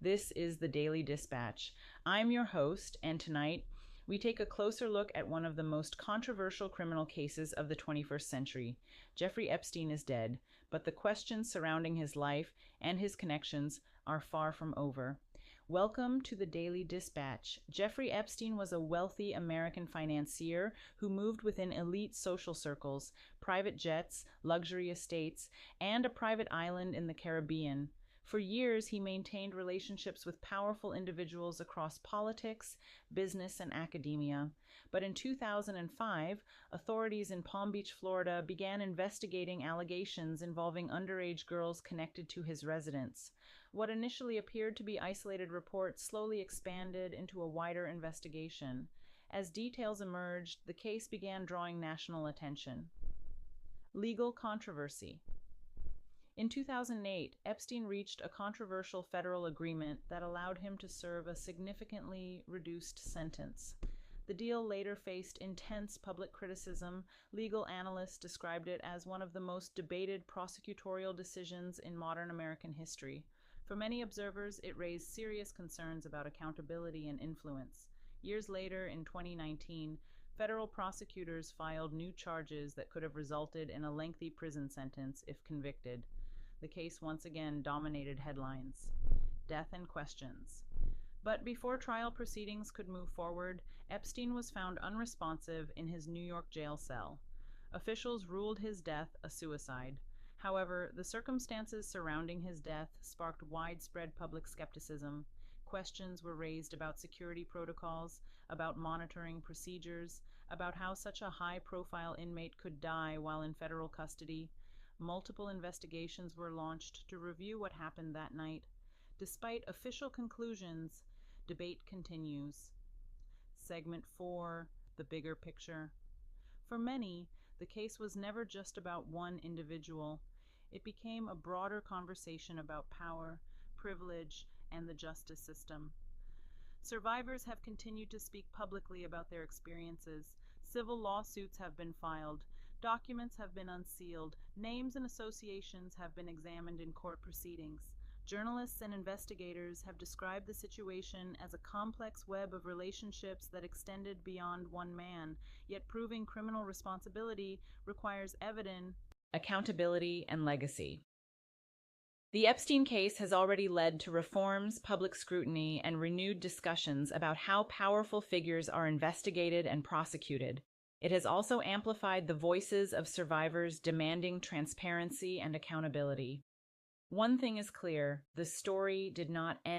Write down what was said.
This is the Daily Dispatch. I'm your host, and tonight we take a closer look at one of the most controversial criminal cases of the 21st century. Jeffrey Epstein is dead, but the questions surrounding his life and his connections are far from over. Welcome to the Daily Dispatch. Jeffrey Epstein was a wealthy American financier who moved within elite social circles, private jets, luxury estates, and a private island in the Caribbean. For years, he maintained relationships with powerful individuals across politics, business, and academia. But in 2005, authorities in Palm Beach, Florida, began investigating allegations involving underage girls connected to his residence. What initially appeared to be isolated reports slowly expanded into a wider investigation. As details emerged, the case began drawing national attention. Legal controversy. In 2008, Epstein reached a controversial federal agreement that allowed him to serve a significantly reduced sentence. The deal later faced intense public criticism. Legal analysts described it as one of the most debated prosecutorial decisions in modern American history. For many observers, it raised serious concerns about accountability and influence. Years later, in 2019, federal prosecutors filed new charges that could have resulted in a lengthy prison sentence if convicted. The case once again dominated headlines. Death and questions. But before trial proceedings could move forward, Epstein was found unresponsive in his New York jail cell. Officials ruled his death a suicide. However, the circumstances surrounding his death sparked widespread public skepticism. Questions were raised about security protocols, about monitoring procedures, about how such a high-profile inmate could die while in federal custody. Multiple investigations were launched to review what happened that night. Despite official conclusions, debate continues. Segment 4, The Bigger Picture. For many, the case was never just about one individual. It became a broader conversation about power, privilege, and the justice system. Survivors have continued to speak publicly about their experiences. Civil lawsuits have been filed. Documents have been unsealed. Names and associations have been examined in court proceedings. Journalists and investigators have described the situation as a complex web of relationships that extended beyond one man, yet proving criminal responsibility requires evidence, accountability, and legacy. The Epstein case has already led to reforms, public scrutiny, and renewed discussions about how powerful figures are investigated and prosecuted. It has also amplified the voices of survivors demanding transparency and accountability. One thing is clear: the story did not end